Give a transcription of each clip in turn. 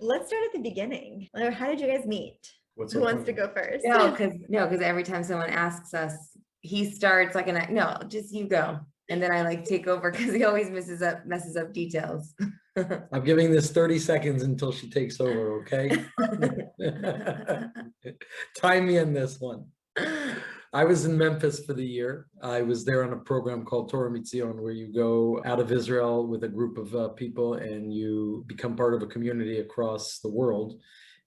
let's start at the beginning. How did you guys meet? Who wants to go first? Because every time someone asks us, he starts like, no, just you go. And then I like take over because he always messes up details. I'm giving this 30 seconds until she takes over, okay? Time me in this one. I was in Memphis for the year. I was there on a program called Torah Mitzion, where you go out of Israel with a group of people and you become part of a community across the world.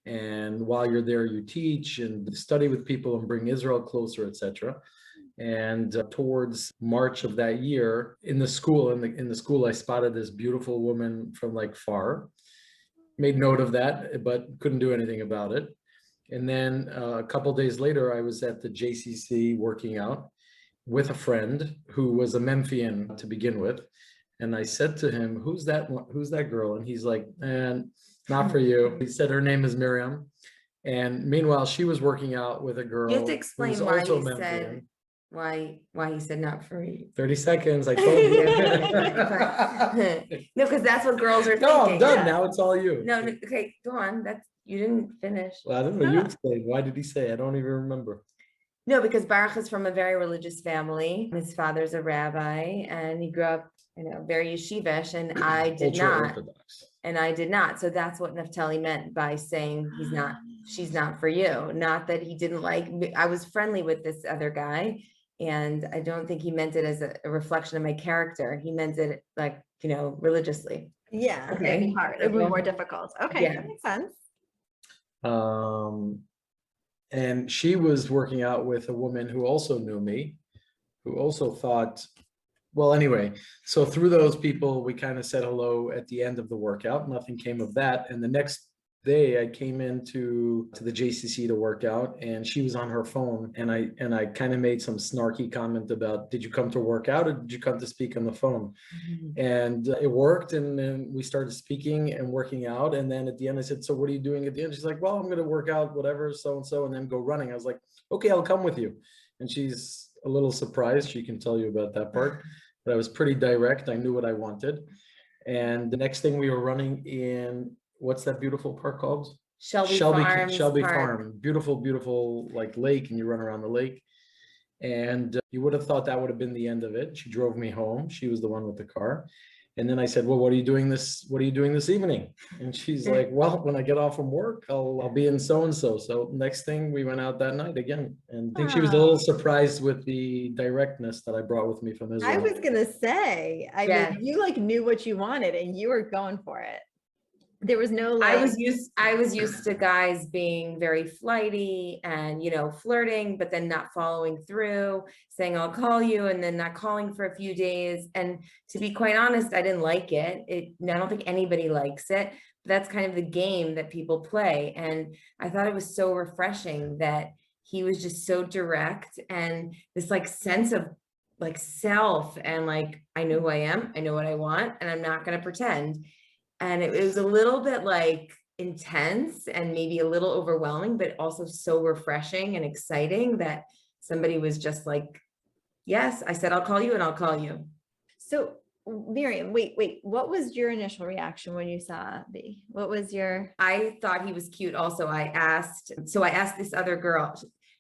And while you're there, you teach and study with people and bring Israel closer, etc. And towards March of that year, in the school, I spotted this beautiful woman from like far. Made note of that, but couldn't do anything about it. And then a couple days later, I was at the JCC working out with a friend who was a Memphian to begin with. And I said to him, "Who's that girl?" And he's like, "And not for you." He said her name is Miriam. And meanwhile, she was working out with a girl. You have to explain why he said not for you. 30 seconds, I told you. No, because that's what girls are thinking. No, I'm done. Now it's all you. No, okay, go on. You didn't finish. Well, I don't know. You explain. Why did he say? I don't even remember. No, because Baruch is from a very religious family. His father's a rabbi, and he grew up, very yeshivish, and I did not. Orthodox. And I did not. So that's what Naftali meant by saying she's not for you. Not that he didn't like me. I was friendly with this other guy, and I don't think he meant it as a reflection of my character. He meant it like, religiously. Yeah. Okay. It'd be hard. It'd be more difficult. Okay. Yeah. That makes sense. And she was working out with a woman who also knew me, who also thought, well, anyway, so through those people, we kind of said hello at the end of the workout. Nothing came of that. And the next day I came into the JCC to work out, and she was on her phone, and I kind of made some snarky comment about, did you come to work out or did you come to speak on the phone? And it worked, and then we started speaking and working out. And then at the end I said, so what are you doing at the end? She's like, well, I'm going to work out whatever, so and so, and then go running. I was like, okay, I'll come with you. And she's a little surprised. She can tell you about that part, but I was pretty direct. I knew what I wanted. And the next thing, we were running in, what's that beautiful park called? Shelby Farm. Beautiful like lake, and you run around the lake. And you would have thought that would have been the end of it. She drove me home. She was the one with the car. And then I said, well, what are you doing this evening? And she's like, well, when I get off from work, I'll be in so-and-so. So next thing, we went out that night again. And I think she was a little surprised with the directness that I brought with me from Israel. I was going to say, I mean, you like knew what you wanted and you were going for it. There was no like, I was used to guys being very flighty and, flirting, but then not following through, saying, I'll call you, and then not calling for a few days. And to be quite honest, I didn't like it. I don't think anybody likes it. But that's kind of the game that people play. And I thought it was so refreshing that he was just so direct, and this like sense of like self, and like, I know who I am, I know what I want, and I'm not going to pretend. And it was a little bit like intense and maybe a little overwhelming, but also so refreshing and exciting that somebody was just like, yes, I said, I'll call you, and I'll call you. So Miriam, wait, what was your initial reaction when you saw B? I thought he was cute. Also, I asked this other girl,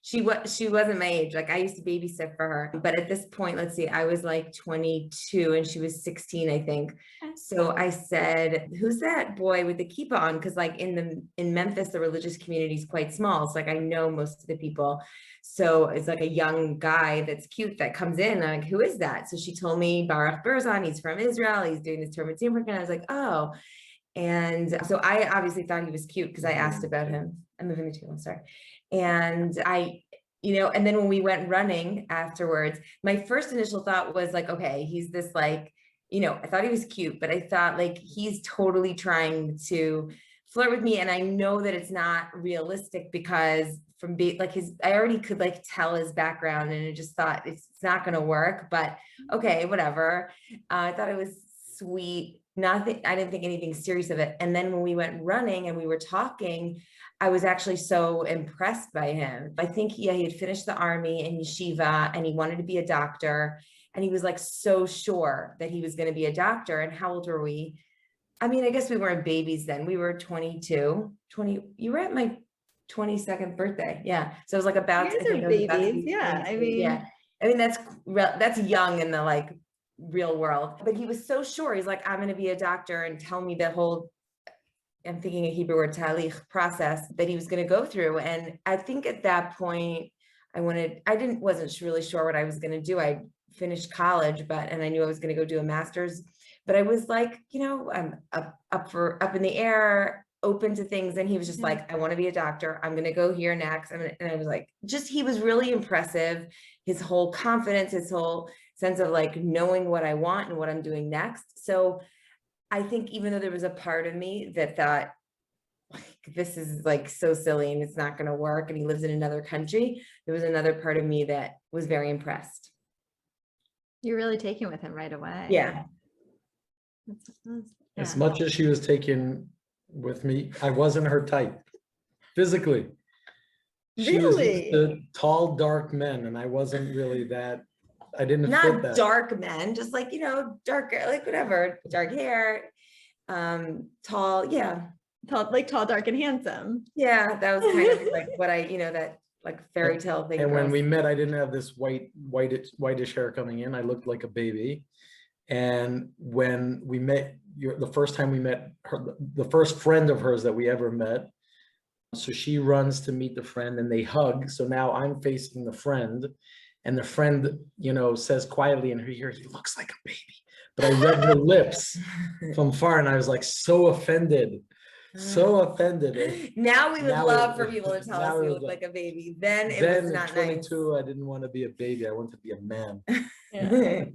she wasn't my age. Like, I used to babysit for her, but at this point, let's see, I was like 22 and she was 16, I think. So I said, who's that boy with the kippah on? Because like in Memphis, the religious community is quite small. It's like, I know most of the people. So it's like a young guy that's cute that comes in. I'm like, who is that? So she told me Baruch Berzon, he's from Israel. He's doing this Torah Mitzvah. And I was like, oh. And so I obviously thought he was cute because I asked about him. I'm moving the table, sorry. And and then when we went running afterwards, my first initial thought was like, okay, he's this like, I thought he was cute, but I thought like, he's totally trying to flirt with me. And I know that it's not realistic because I already could like tell his background, and I just thought it's not going to work, but okay, whatever. I thought it was sweet. Nothing, I didn't think anything serious of it. And then when we went running and we were talking, I was actually so impressed by him. I think he had finished the army in yeshiva, and he wanted to be a doctor. And he was like so sure that he was going to be a doctor. And how old were we? I mean, I guess we weren't babies then. We were 22, 20, you were at my 22nd birthday. Yeah. So it was like about, You guys I think are I was about to babies. be Yeah. 22. Yeah. I mean, that's young in the like real world, but he was so sure. He's like, I'm going to be a doctor, and tell me the whole, I'm thinking a Hebrew word, talich, process that he was going to go through. And I think at that point wasn't really sure what I was going to do. I finished college, and I knew I was going to go do a master's, but I was like, I'm up in the air, open to things. And he was just like, I want to be a doctor. I'm going to go here next. And I was like, he was really impressive. His whole confidence, his whole sense of like knowing what I want and what I'm doing next. So I think even though there was a part of me that thought, like, this is like so silly and it's not going to work, and he lives in another country, there was another part of me that was very impressed. You're really taken with him right away. Yeah. As much as she was taken with me, I wasn't her type physically. She was Really? the tall, dark men, and I wasn't really that. I didn't fit Not that. dark men, just like, dark, like whatever, dark hair, tall. Yeah. Tall, dark, and handsome. Yeah. That was kind of like what that like fairy tale thing. And when girls. we met, I didn't have this whitish hair coming in. I looked like a baby. And when we met, the first time we met her, the first friend of hers that we ever met. So she runs to meet the friend and they hug. So now I'm facing the friend, and the friend, says quietly in her ear, he looks like a baby. But I read her lips from far, and I was like so offended. So offended. Now we would Now love it- for people to tell now us it we was look like- like a baby. Then it Then was at not 22, I didn't want to be a baby. I wanted to be a man. Yeah. nice.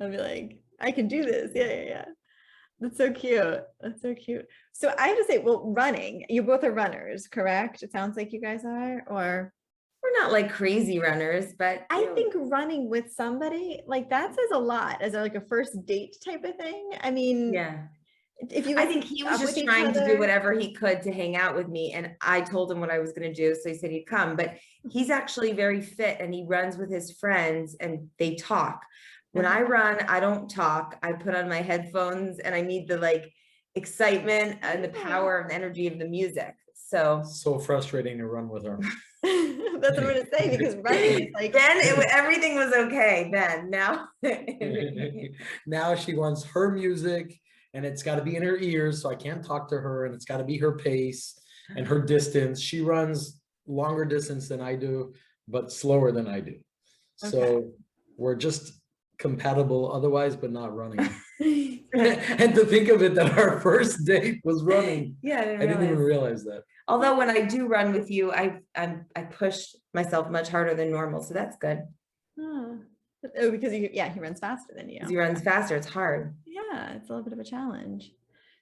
I'd be like, I can do this. Yeah. That's so cute. That's so cute. So I have to say, well, running, you both are runners, correct? It sounds like you guys are, or We're not like crazy runners, but I think running with somebody, like that says a lot as like a first date type of thing. I mean, yeah. if you I guys think he was up just with each trying to do other- whatever he could to hang out with me. And I told him what I was going to do. So he said he'd come, but he's actually very fit and he runs with his friends and they talk. When I run, I don't talk. I put on my headphones and I need the like excitement and the power and energy of the music. So So frustrating to run with her. That's what I'm gonna say, because running is like then everything was okay. Then now, Now she wants her music, and it's got to be in her ears, so I can't talk to her, and it's got to be her pace and her distance. She runs longer distance than I do, but slower than I do. So we're just compatible otherwise, but not running. And to think of it, that our first date was running. yeah, I didn't even realize that. Although when I do run with you, I push myself much harder than normal, so that's good. oh, because he runs faster than you. 'Cause he runs faster. It's hard. Yeah, it's a little bit of a challenge.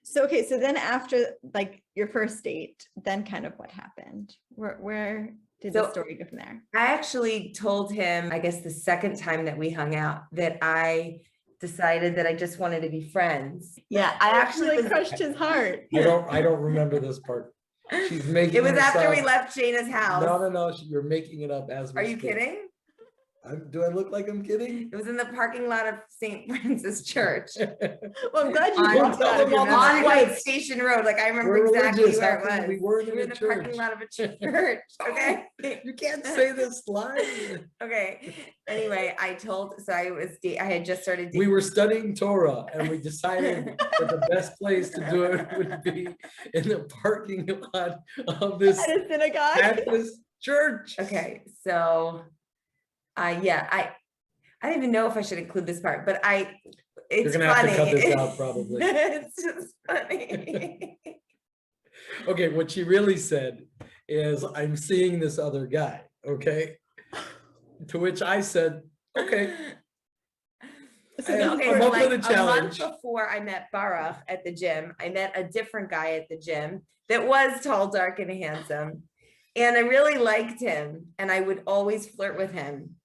So okay, so then after like your first date, then kind of what happened? Where did the So- story go from there? I actually told him, I guess the second time that we hung out, that I decided that I just wanted to be friends. Yeah, I actually really was- crushed his heart. I don't remember this part. She's making It was this after we up. left Shayna's house. No, you're making it up as we Are you speak. kidding? Do I look like I'm kidding? It was in the parking lot of St. Francis Church Well, I'm glad you on, blocked it out of your on memory. White Station Road. Like I remember We're exactly religious. where How come it we was. weren't in We were a in the parking church? lot of a church. Okay. You can't say this live. Okay. Anyway, I had just started We dating. were studying Torah, and we decided that the best place to do it would be in the parking lot of this At a synagogue. Baptist church. Okay, so, I don't even know if I should include this part, but it's gonna have funny. to cut this out, probably. It's just funny. Okay, what she really said is, I'm seeing this other guy, okay? To which I said, okay. So I- this is Okay, I'm so up for like the a month challenge. before I met Baruch at the gym, I met a different guy at the gym that was tall, dark, and handsome. And I really liked him, and I would always flirt with him.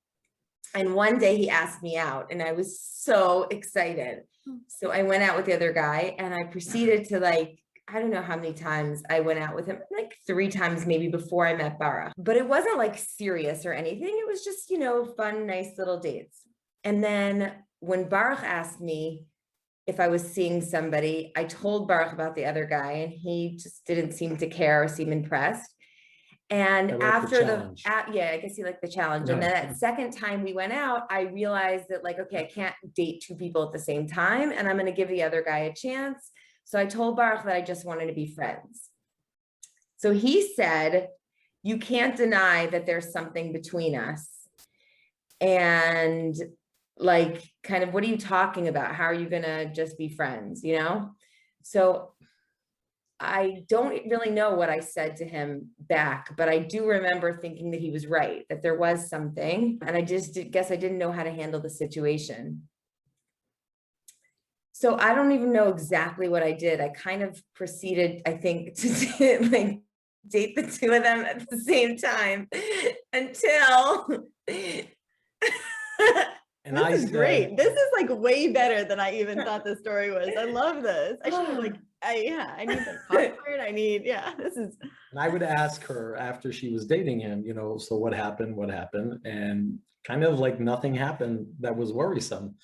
And one day he asked me out, and I was so excited. So I went out with the other guy, and I proceeded to like, I don't know how many times I went out with him, like 3 times maybe before I met Baruch. But it wasn't like serious or anything. It was just, fun, nice little dates. And then when Baruch asked me if I was seeing somebody. I told Baruch about the other guy and he just didn't seem to care or seem impressed. I And like the after challenge. yeah, I guess he liked the challenge. And then Yeah. that second time we went out, I realized that like, okay, I can't date two people at the same time and I'm going to give the other guy a chance. So I told Baruch that I just wanted to be friends. So he said, you can't deny that there's something between us. And like, kind of, what are you talking about? How are you gonna just be friends, you know? So I don't really know what I said to him back, but I do remember thinking that he was right, that there was something. And I just guess I didn't know how to handle the situation. So I don't even know exactly what I did. I kind of proceeded, I think, to like date the two of them at the same time until And This I is said, great. This is like way better than I even thought the story was. I love this. I should have like, I need the popcorn. I need, yeah, this is. and I would ask her after she was dating him, you know, so what happened? What happened? And kind of like nothing happened that was worrisome.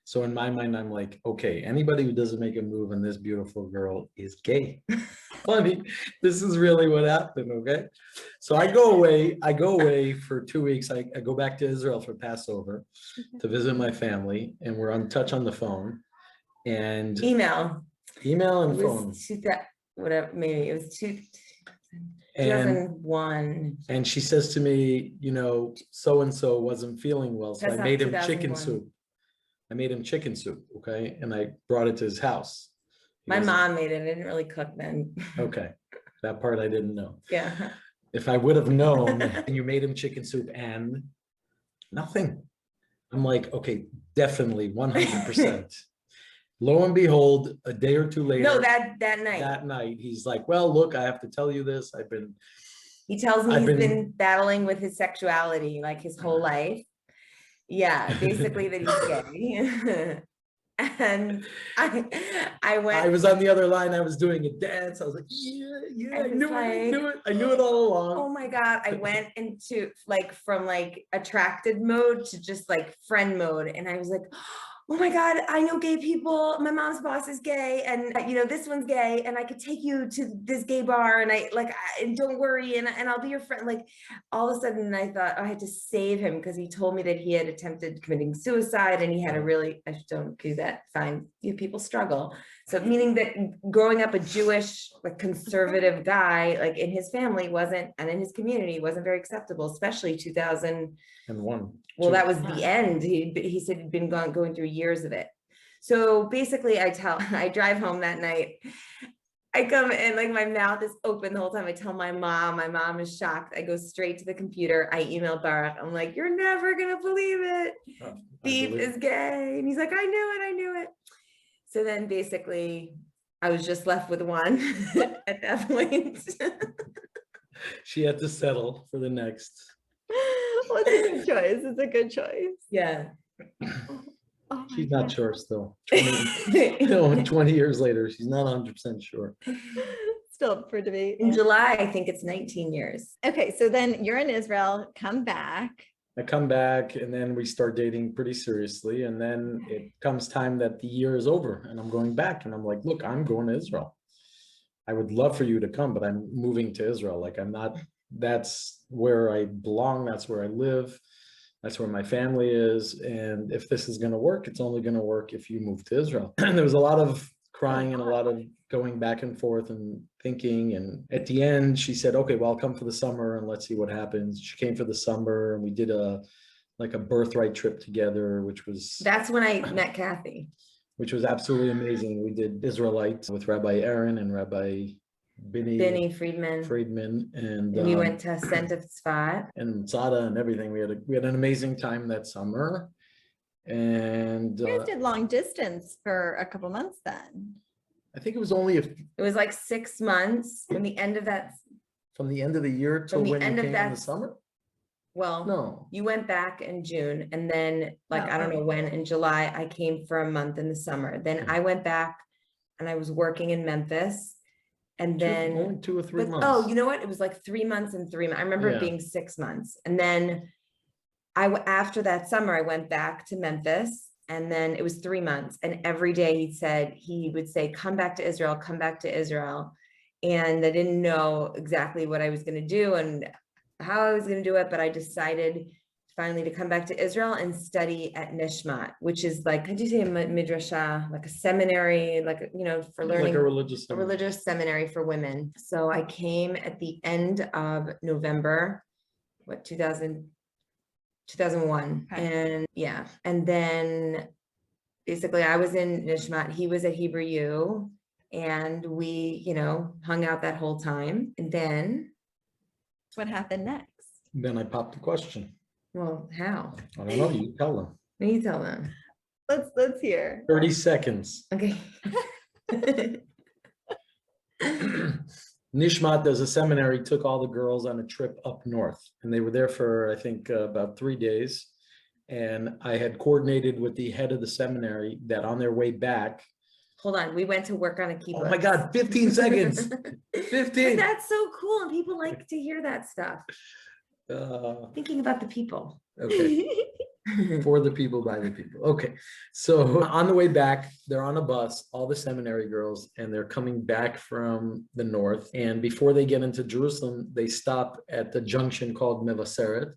So in my mind, I'm like, okay, anybody who doesn't make a move on this beautiful girl is gay. Funny, this is really what happened, okay? So I go away for 2 weeks. I go back to Israel for Passover to visit my family, and we're on touch on the phone and email. email and It phone. was whatever, maybe it was And 2001. and she says to me, you know, so-and-so wasn't feeling well, so That's I not made him chicken 2001. soup. I made him chicken soup, okay? And I brought it to his house. He My wasn't- mom made it. I didn't really cook then. Okay, that part I didn't know. Yeah. If I would have known, and you made him chicken soup and nothing. I'm like, okay, definitely 100%. Lo and behold, a day or two later. No, that night. That night, he's like, well, look, I have to tell you this. He tells me I've he's been- been battling with his sexuality like his whole life. Yeah, basically that he's gay. And I went. I was on the other line. I was doing a dance. I was like, yeah, I was knew it. I like, knew it. I knew it all along. Oh my God, I went into like from like attracted mode to just like friend mode. And I was like, oh my God, I know gay people. My mom's boss is gay and you know, this one's gay and I could take you to this gay bar and and don't worry and I'll be your friend. Like all of a sudden I thought I had to save him because he told me that he had attempted committing suicide and he had I don't do that. Fine. You people struggle. So meaning that growing up a Jewish, like conservative guy, like in his family wasn't, and in his community wasn't very acceptable, especially 2000. And one. Well, two. that was the end. He said he'd been going through years of it. So basically I drive home that night. I come in like my mouth is open the whole time. I tell my mom is shocked. I go straight to the computer. I email Baruch. I'm like, you're never going to believe it. Oh, I Beef believe- is gay. And he's like, I knew it. So then basically I was just left with one at that point. She had to settle for the next. Well, it's a good choice. It's a good choice. Yeah. Oh my She's not God. sure still. 20, no, 20 years later, she's not 100% sure. Still up for debate. In yeah. July, I think it's 19 years. Okay, so then you're in Israel, come back. I come back and then we start dating pretty seriously. And then it comes time that the year is over and I'm going back and I'm like, look, I'm going to Israel. I would love for you to come, but I'm moving to Israel. Like that's where I belong. That's where I live. That's where my family is. And if this is going to work, it's only going to work if you move to Israel. And there was a lot of crying and a lot of going back and forth and thinking. And at the end, she said, okay, well, I'll come for the summer and let's see what happens. She came for the summer and we did a birthright trip together, which was When I met Kathy. which was absolutely amazing. We did Israelites with Rabbi Aaron and Rabbi Benny Friedman. Friedman and And we went to Center Tzfat. and Tzada and everything. We had an amazing time that summer. And You guys did long distance for a couple months then. I think it was only It was like 6 months from the end of that. from the end of the year till From the when you end of came in the that- summer? Well, No. you went back in June and then like, I don't know when, in July, I came for a month in the summer. Then I went back and I was working in Memphis. And then Only 2 or 3 But, months. oh, you know what? It was like 3 months and 3 months. I remember Yeah. it being 6 months. And then after that summer, I went back to Memphis And then it was 3 months. And every day he would say, come back to Israel, come back to Israel. And I didn't know exactly what I was going to do and how I was going to do it, but I decided finally to come back to Israel and study at Nishmat, which is like, how do you say a midrasha, like a seminary, like, you know, for learning, Like a religious. a religious seminary for women. So I came at the end of November, 2001. Okay. And yeah, and then basically I was in Nishmat, he was at Hebrew U, and we, you know, hung out that whole time. And then, What happened next? Then I popped the question. well, how? I don't know, you tell them. You tell them. Let's hear. 30 seconds. Okay. Nishmat, there's a seminary, took all the girls on a trip up north, and they were there for, I think, about 3 days. And I had coordinated with the head of the seminary that on their way back, Hold on, we went to work on a kibbutz. oh my God, 15 seconds, But 15. that's so cool, and people like to hear that stuff. Thinking about the people. Okay, for the people, by the people. Okay, so on the way back, they're on a bus, all the seminary girls, and they're coming back from the north. And before they get into Jerusalem, they stop at the junction called Mevaseret.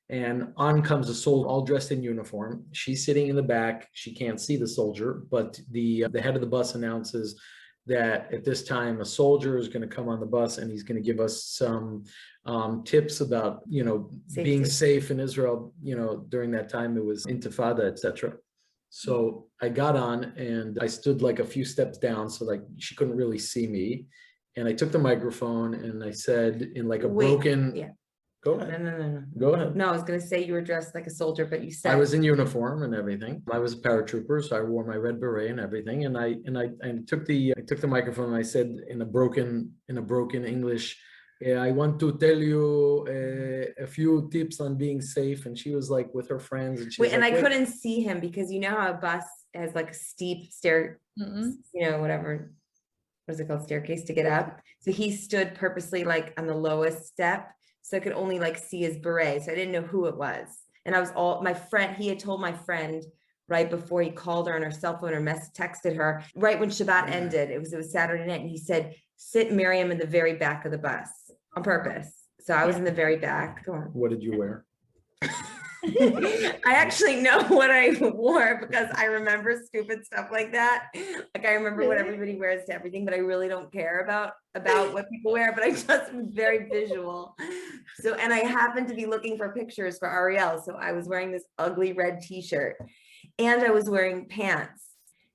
And on comes a soldier, all dressed in uniform. She's sitting in the back. She can't see the soldier, but the head of the bus announces that at this time a soldier is going to come on the bus and he's going to give us some tips about, you know, being Safety. safe in Israel. You know, during that time it was Intifada, etc. So I got on and I stood like a few steps down, so like she couldn't really see me. And I took the microphone and I said in like a Wait, broken. yeah. Go No, ahead. no. Go ahead. No, I was gonna say you were dressed like a soldier, but you said. I was in uniform and everything. I was a paratrooper, so I wore my red beret and everything. And I took the microphone and I said in a broken English, I want to tell you a few tips on being safe. And she was like with her friends, and she Wait, was and like, I "Wait." couldn't see him because you know how a bus has like a steep stair, Mm-mm. you know, whatever, what is it called, staircase to get up. So he stood purposely like on the lowest step, so I could only like see his beret. So I didn't know who it was. And I was my friend, he had told my friend right before he called her on her cell phone or texted her right when Shabbat ended. It was Saturday night, and he said, sit Miriam in the very back of the bus on purpose. So I was in the very back. Go on. What did you wear? I actually know what I wore because I remember stupid stuff like that. Like I remember what everybody wears to everything, but I really don't care about what people wear, but I just was very visual. So, and I happened to be looking for pictures for Ariel. So I was wearing this ugly red t-shirt and I was wearing pants,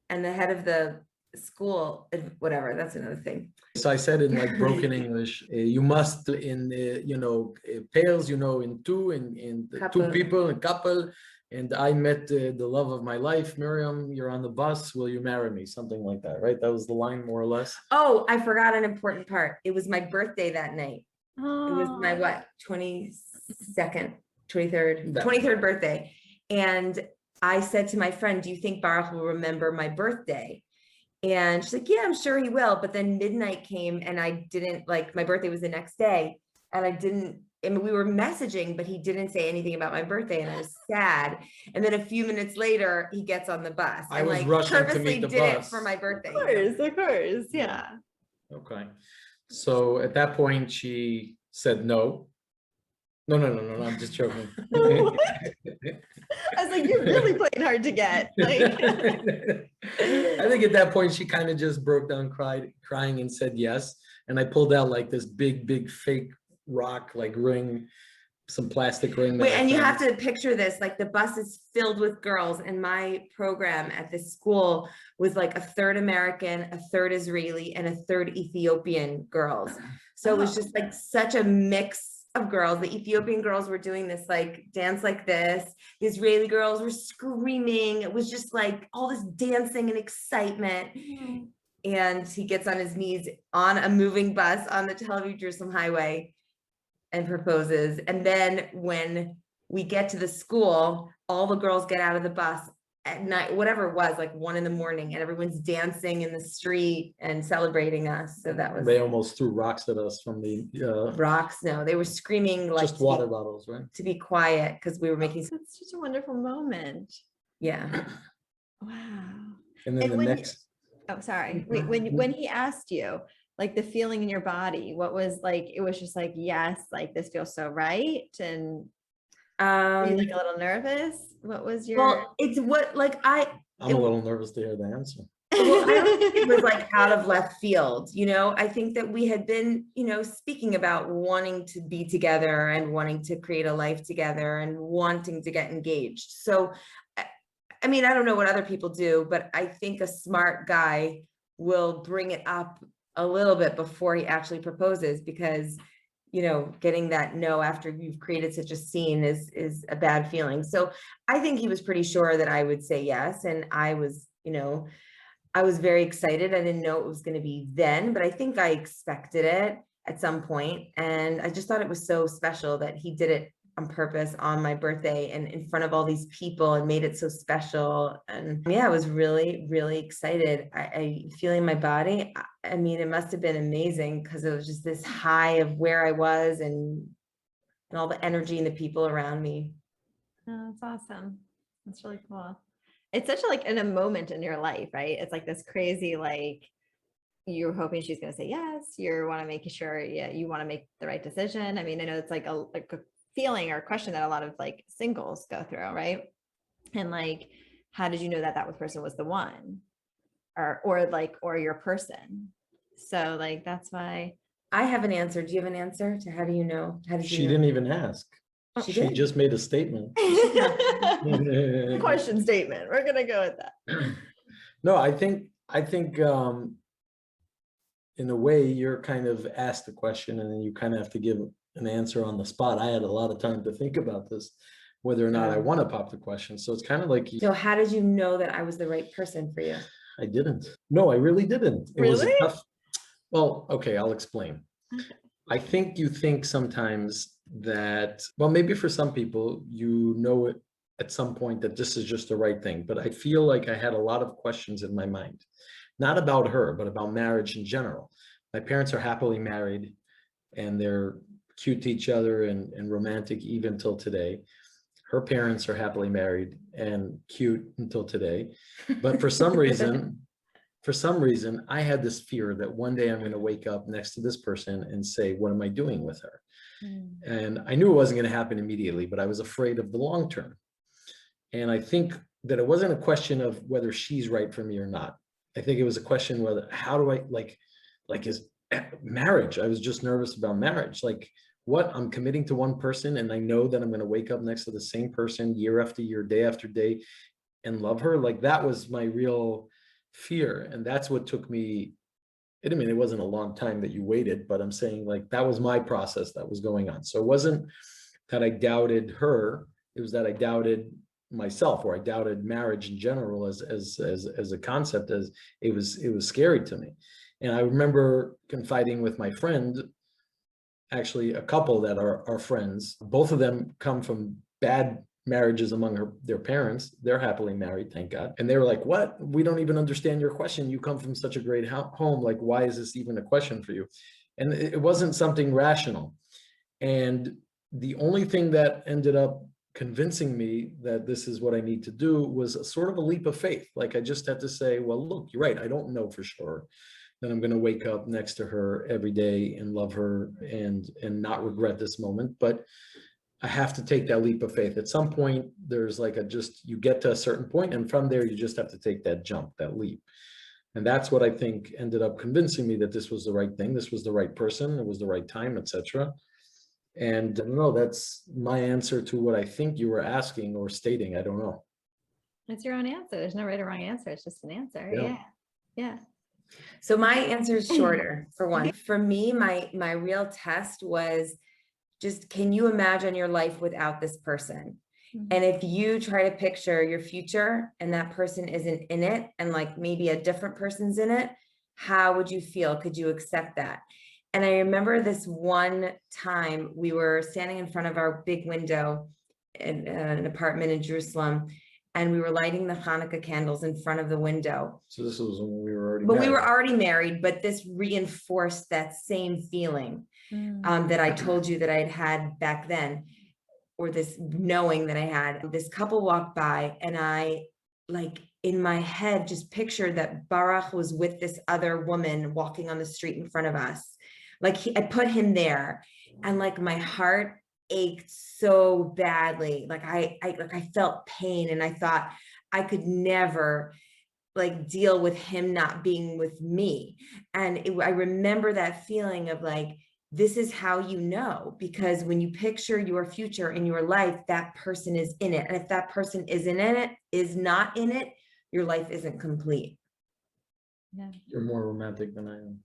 and the head of the school, whatever, that's another thing. So I said in like broken English, you must in you know, pairs, you know, in two Couple. people, a couple. And I met the love of my life, Miriam. You're on the bus. Will you marry me? Something like that, right? That was the line, more or less. Oh, I forgot an important part. It was my birthday that night. It was my what, 23rd birthday. And I said to my friend, do you think Baruch will remember my birthday? And she's like, yeah, I'm sure he will. But then midnight came and I didn't, like, my birthday was the next day. And I mean, we were messaging, but he didn't say anything about my birthday, and I was sad. And then a few minutes later, he gets on the bus. I and was like rushing to purposely meet the did it bus. for my birthday. Of course, yeah. Okay. So at that point, she said no. No, I'm just joking. I was like, you're really playing hard to get. Like, I think at that point she kind of just broke down, crying and said yes. And I pulled out like this big fake rock, like ring, some plastic ring. Wait, and you have to picture this, like the bus is filled with girls, and my program at this school was like a third American, a third Israeli, and a third Ethiopian girls. So it was just like such a mix of girls. The Ethiopian girls were doing this like dance like this. The Israeli girls were screaming. It was just like all this dancing and excitement. And he gets on his knees on a moving bus on the Tel Aviv Jerusalem highway and proposes. And then when we get to the school, all the girls get out of the bus at night, whatever it was, like 1 a.m, and everyone's dancing in the street and celebrating us. So that was. They almost threw rocks at us from the rocks. No, they were screaming like just water bottles, right? to be quiet because we were making. that's such a wonderful moment. Yeah. Wow. And then And the when he- next, Oh, sorry. Wait, when he asked you, like the feeling in your body, what was like, it was just like, yes, like this feels so right. And were you like a little nervous? What was your? Well, it's what, like, I'm it- a little nervous to hear the answer. well, I don't think it was like out of left field, you know. I think that we had been, you know, speaking about wanting to be together and wanting to create a life together and wanting to get engaged. So, I mean, I don't know what other people do, but I think a smart guy will bring it up a little bit before he actually proposes, because, you know, getting that no after you've created such a scene is a bad feeling. So I think he was pretty sure that I would say yes. And I was, you know, I was very excited. I didn't know it was going to be then, but I think I expected it at some point. And I just thought it was so special that he did it on purpose on my birthday and in front of all these people and made it so special. And yeah, I was really, really excited. I feeling my body. I mean, it must have been amazing because it was just this high of where I was and all the energy and the people around me. Oh, that's awesome. That's really cool. It's such a like in a moment in your life, right? It's like this crazy, like you're hoping she's going to say yes. You want to make sure, yeah, you want to make the right decision. I mean, I know it's like a feeling or a question that a lot of like singles go through, right? And like, how did you know that that person was the one, or your person? So like that's why. I have an answer. Do you have an answer to how do you know? How did you She know? didn't even ask. She She did. just made a statement. Question statement. We're gonna go with that. No, I think in a way you're kind of asked the question and then you kind of have to give an answer on the spot. I had a lot of time to think about this, whether or not I want to pop the question. So it's kind of like So how did you know that I was the right person for you? I didn't. No, I really didn't. It was a Really? tough. Well, okay, I'll explain. Okay. I think you think sometimes that, well, maybe for some people, you know it at some point that this is just the right thing. But I feel like I had a lot of questions in my mind, not about her, but about marriage in general. My parents are happily married and they're cute to each other and romantic even till today. Her parents are happily married and cute until today. But for some reason, I had this fear that one day I'm going to wake up next to this person and say, what am I doing with her? And I knew it wasn't going to happen immediately, but I was afraid of the long term. And I think that it wasn't a question of whether she's right for me or not. I think it was a question whether, how do I like is marriage. I was just nervous about marriage. Like what, I'm committing to one person and I know that I'm going to wake up next to the same person year after year, day after day and love her. Like that was my real fear. And that's what took me, I mean, it wasn't a long time that you waited, but I'm saying like, that was my process that was going on. So it wasn't that I doubted her. It was that I doubted myself, or I doubted marriage in general as a concept, as it was scary to me. And I remember confiding with my friend, actually a couple that are friends. Both of them come from bad marriages among their parents. They're happily married, thank God. And they were like, what? We don't even understand your question. You come from such a great home. Like, why is this even a question for you? And it wasn't something rational. And the only thing that ended up convincing me that this is what I need to do was a sort of a leap of faith. Like I just had to say, well, look, you're right. I don't know for sure that I'm going to wake up next to her every day and love her and not regret this moment. But I have to take that leap of faith. At some point, there's like you get to a certain point, and from there, you just have to take that jump, that leap. And that's what I think ended up convincing me that this was the right thing. This was the right person. It was the right time, etc. And I don't know, that's my answer to what I think you were asking or stating. I don't know. It's your own answer. There's no right or wrong answer. It's just an answer. Yeah. Yeah. Yeah. So my answer is shorter. For one, for me, my real test was just, can you imagine your life without this person? And if you try to picture your future and that person isn't in it, and like maybe a different person's in it, how would you feel? Could you accept that? And I remember this one time we were standing in front of our big window in an apartment in Jerusalem, and we were lighting the Hanukkah candles in front of the window. So this was when we were already But married. we were already married, but this reinforced that same feeling that I told you that I'd had back then, or this knowing that I had. This couple walked by and I like in my head, just pictured that Baruch was with this other woman walking on the street in front of us. Like I put him there, and like my heart ached so badly. Like I felt pain, and I thought I could never like deal with him not being with me. And I remember that feeling of like, this is how you know, because when you picture your future in your life, that person is in it. And if that person is not in it, your life isn't complete. Yeah. You're more romantic than I am.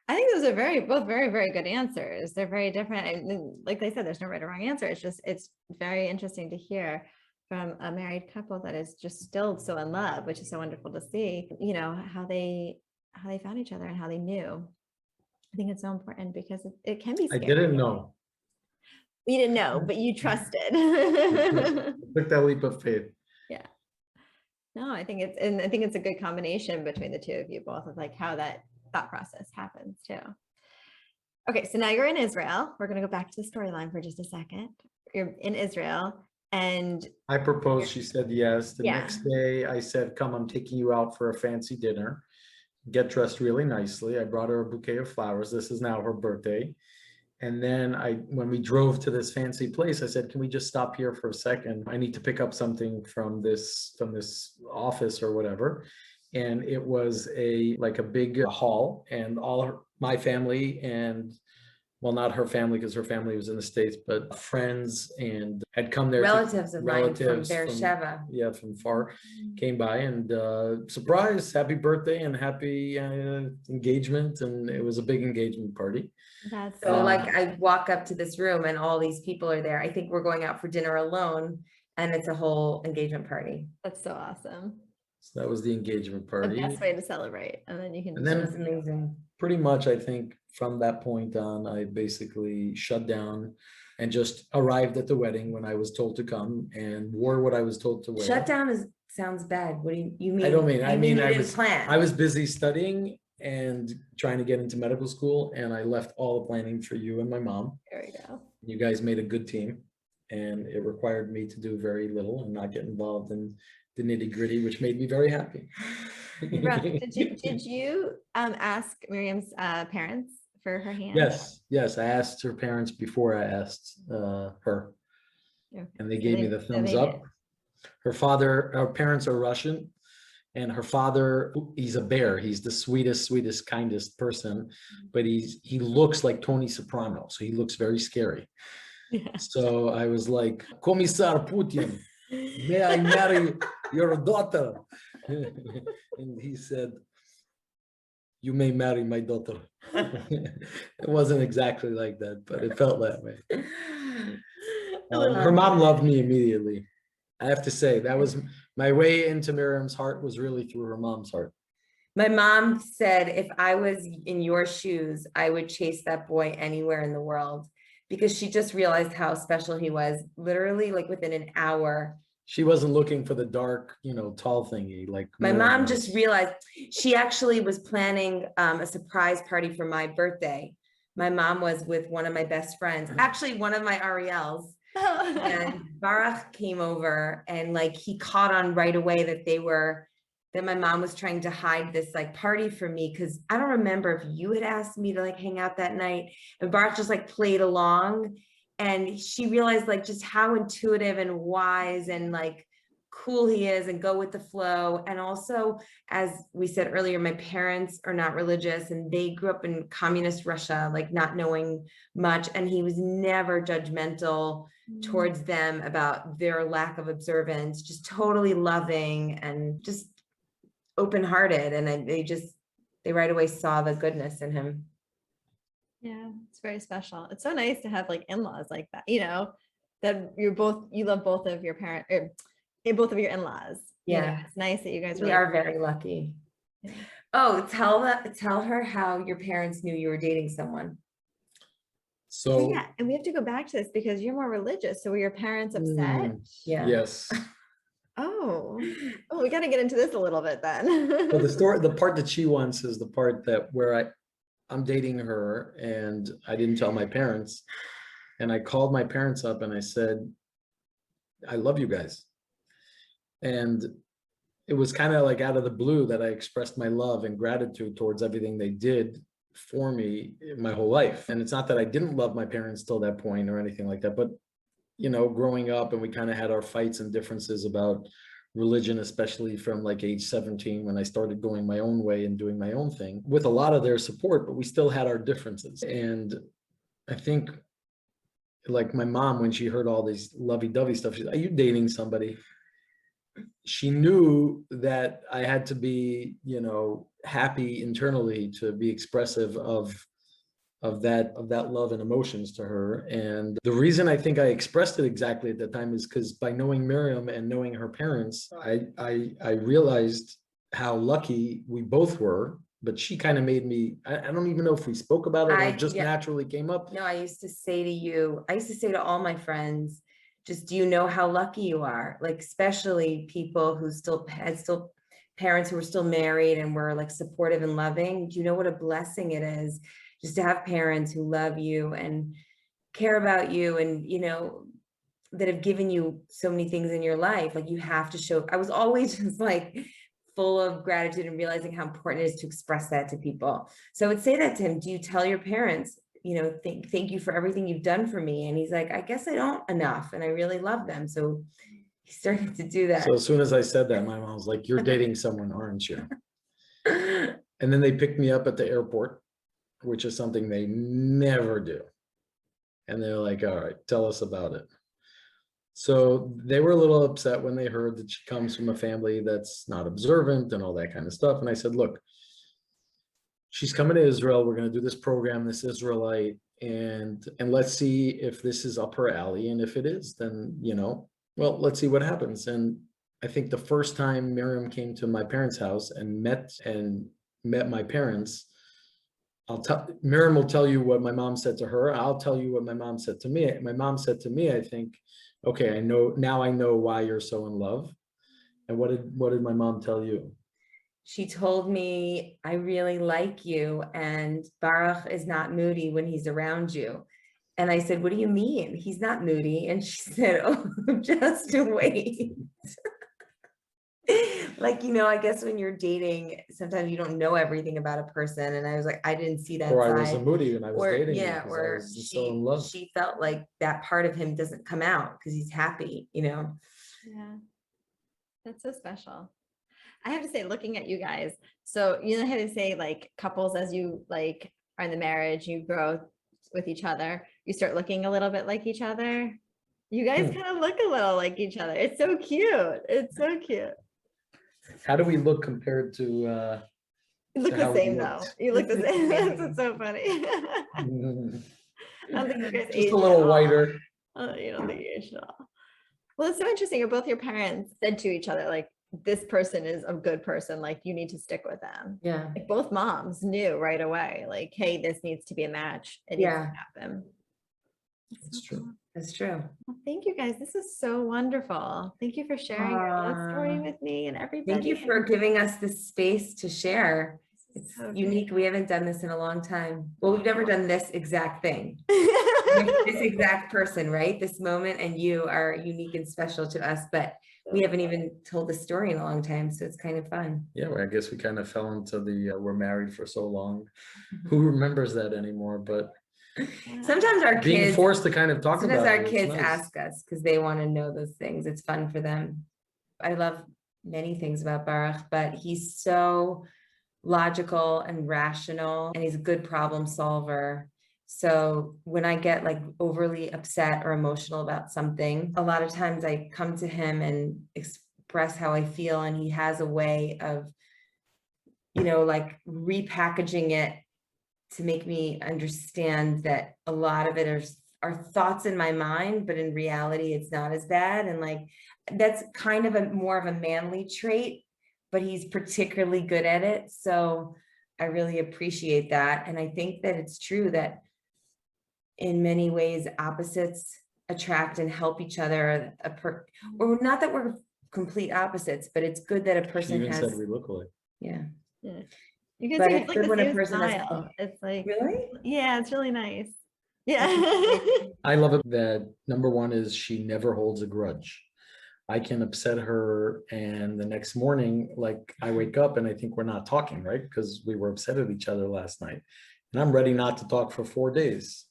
I think those are both very, very good answers. They're very different. And like they said, there's no right or wrong answer. It's just, it's very interesting to hear from a married couple that is just still so in love, which is so wonderful to see, you know, how they found each other and how they knew. I think it's so important because it can be I scary. didn't know. You didn't know, but you trusted. I took that leap of faith. Yeah. No, I think it's a good combination between the two of you both of like how that thought process happens too. Okay, so now you're in Israel. We're going to go back to the storyline for just a second. You're in Israel and I proposed, she said yes. The Yeah. next day I said, come, I'm taking you out for a fancy dinner. Get dressed really nicely. I brought her a bouquet of flowers. This is now her birthday. And then when we drove to this fancy place, I said, can we just stop here for a second? I need to pick up something from this office or whatever. And it was like a big hall, and my family and, well, not her family because her family was in the States, but friends and had come there. Relatives of mine from relatives Beersheba. Yeah, from far came by, and surprise, happy birthday and happy engagement. And it was a big engagement party. that's So like I walk up to this room and all these people are there. I think we're going out for dinner alone, and it's a whole engagement party. that's so awesome. So that was the engagement The party. best way to celebrate. And then you can And just- then- That's amazing. Pretty much, I think from that point on, I basically shut down and just arrived at the wedding when I was told to come and wore what I was told to wear. Shut down sounds bad. What do you mean? I don't mean, I You mean, you I didn't was, plan. I was busy studying and trying to get into medical school, and I left all the planning for you and my mom. there we go. You guys made a good team, and it required me to do very little and not get involved in the nitty gritty, which made me very happy. Brooke, did you ask Miriam's parents for her hand? Yes, I asked her parents before I asked her, Okay. and they So gave me the so thumbs they up. did. Her parents are Russian, and her father, he's a bear. He's the sweetest, kindest person, but he looks like Tony Soprano, so he looks very scary. Yeah. So I was like, Commissar Putin, may I marry your daughter? And he said, you may marry my daughter. It wasn't exactly like that, but it felt that way. Her mom loved me immediately. I have to say, that was my way into Miriam's heart, was really through her mom's heart. My mom said if I was in your shoes, I would chase that boy anywhere in the world, because she just realized how special he was, literally like within an hour. She wasn't looking for the dark, tall thingy like My Miriam mom was. just realized she actually was planning a surprise party for my birthday. My mom was with one of my best friends, actually one of my Ariels. And Baruch came over, and like he caught on right away that my mom was trying to hide this like party from me, because I don't remember if you had asked me to like hang out that night, and Baruch just like played along, and she realized like just how intuitive and wise and like cool he is and go with the flow. And also, as we said earlier, my parents are not religious, and they grew up in communist Russia, like not knowing much, and he was never judgmental towards them about their lack of observance, just totally loving and just open-hearted. And they right away saw the goodness in him. Yeah, it's very special. It's so nice to have like in-laws like that, that you love both of your parents, both of your in-laws. Yeah. It's nice that you guys We really are very lucky. Yeah. Oh, tell her how your parents knew you were dating someone. So Yeah, and we have to go back to this because you're more religious. So were your parents upset? Yeah. yes. Oh, we got to get into this a little bit then. Well, the part that she wants is the part that where I'm dating her, and I didn't tell my parents, and I called my parents up and I said, I love you guys. And it was kind of like out of the blue that I expressed my love and gratitude towards everything they did for me my whole life. And it's not that I didn't love my parents till that point or anything like that, but growing up, and we kind of had our fights and differences about religion, especially from like age 17 when I started going my own way and doing my own thing with a lot of their support, but we still had our differences. And I think like my mom, when she heard all these lovey-dovey stuff, she's like, are you dating somebody? She knew that I had to be, happy internally to be expressive of that love and emotions to her. And the reason I think I expressed it exactly at that time is because by knowing Miriam and knowing her parents, I realized how lucky we both were. But she kind of made me, I don't even know if we spoke about it or it just naturally came up. No, I used to say to all my friends, just, do you know how lucky you are? Like, especially people who had parents who were still married and were like supportive and loving. Do you know what a blessing it is just to have parents who love you and care about you and, that have given you so many things in your life? Like, you have to show, I was always just like full of gratitude and realizing how important it is to express that to people. So I would say that to him, do you tell your parents, thank you for everything you've done for me? And he's like, I guess I don't enough, and I really love them. So he started to do that. So as soon as I said that, my mom was like, you're dating someone, aren't you? And then they picked me up at the airport, which is something they never do. And they're like, all right, tell us about it. So they were a little upset when they heard that she comes from a family that's not observant and all that kind of stuff. And I said, look, she's coming to Israel. We're going to do this program, this Israelite, and let's see if this is up her alley. And if it is, then, well, let's see what happens. And I think the first time Miriam came to my parents' house and met my parents, Miriam will tell you what my mom said to her. I'll tell you what my mom said to me. My mom said to me, I think, okay, I know why you're so in love. And what did my mom tell you? She told me, I really like you, and Baruch is not moody when he's around you. And I said, what do you mean? He's not moody. And she said, oh, just wait. Like, I guess when you're dating, sometimes you don't know everything about a person. And I was like, I didn't see that Or side. I wasn't moody when I was dating. Yeah, or so in love. She felt like that part of him doesn't come out because he's happy, Yeah, that's so special. I have to say, looking at you guys, so how they say like couples, as you like are in the marriage, you grow with each other, you start looking a little bit like each other. You guys kind of look a little like each other. It's so cute. It's so cute. How do we look compared to You look the same though. You look the same. That's so funny. I don't think you guys just a little whiter. You don't think you aged at all. Well, it's so interesting. Both your parents said to each other, like, this person is a good person, like you need to stick with them. Yeah. Like both moms knew right away, like, hey, this needs to be a match. It needs to happen. That's true. That's true. Well, thank you guys. This is so wonderful. Thank you for sharing your love story with me and everybody. Thank you for giving us this space to share. It's so unique. We haven't done this in a long time. Well, we've never done this exact thing. This exact person, right? This moment, and you are unique and special to us, but we haven't even told the story in a long time. So it's kind of fun. Yeah, well, I guess we kind of fell into the, we're married for so long. Who remembers that anymore? But sometimes our being kids, forced to kind of talk about sometimes our it, kids nice. ask us because they want to know those things. It's fun for them. I love many things about Baruch, but he's so logical and rational, and he's a good problem solver. So when I get like overly upset or emotional about something, a lot of times I come to him and express how I feel, and he has a way of, like repackaging it to make me understand that a lot of it are thoughts in my mind, but in reality, it's not as bad. And like, that's kind of more of a manly trait, but he's particularly good at it. So I really appreciate that. And I think that it's true that in many ways, opposites attract and help each other. Or not that we're complete opposites, but it's good that a person She even has. said we look alike. Yeah. You can But see it's it's like good the when a same person has- style. It's like, Really? yeah, it's really nice. Yeah. I love it that number one is she never holds a grudge. I can upset her and the next morning, like I wake up and I think we're not talking, right? Because we were upset at each other last night. And I'm ready not to talk for 4 days.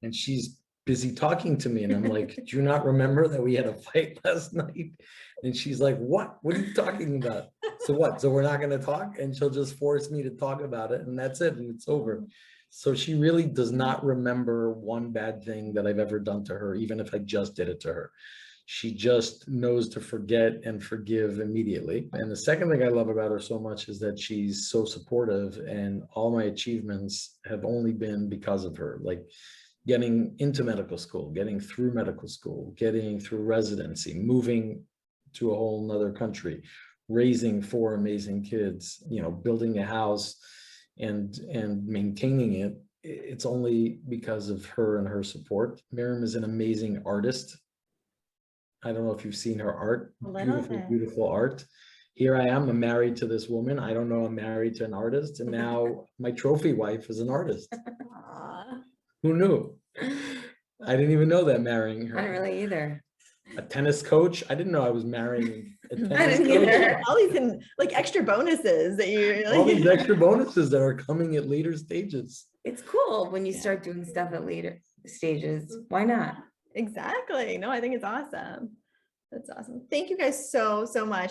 And she's busy talking to me and I'm like, do you not remember that we had a fight last night? And she's like, what are you talking about? So what? So we're not gonna talk? And she'll just force me to talk about it and that's it, and it's over. So she really does not remember one bad thing that I've ever done to her, even if I just did it to her. She just knows to forget and forgive immediately. And the second thing I love about her so much is that she's so supportive, and all my achievements have only been because of her. Like getting into medical school, getting through medical school, getting through residency, moving to a whole nother country, raising 4 amazing kids, you know, building a house and maintaining it. It's only because of her and her support. Miriam is an amazing artist. I don't know if you've seen her art, A little beautiful, bit. beautiful art. Here I am, I'm married to this woman. I don't know, I'm married to an artist, and now my trophy wife is an artist. Aw. Who knew? I didn't even know that marrying I don't her. really either. A tennis coach? I didn't know I was marrying a I tennis didn't coach. either. All these like extra bonuses that you All these extra bonuses that are coming at later stages. It's cool when you Yeah. start doing stuff at later stages. Why not? Exactly. No, I think it's awesome. That's awesome. Thank you guys so much.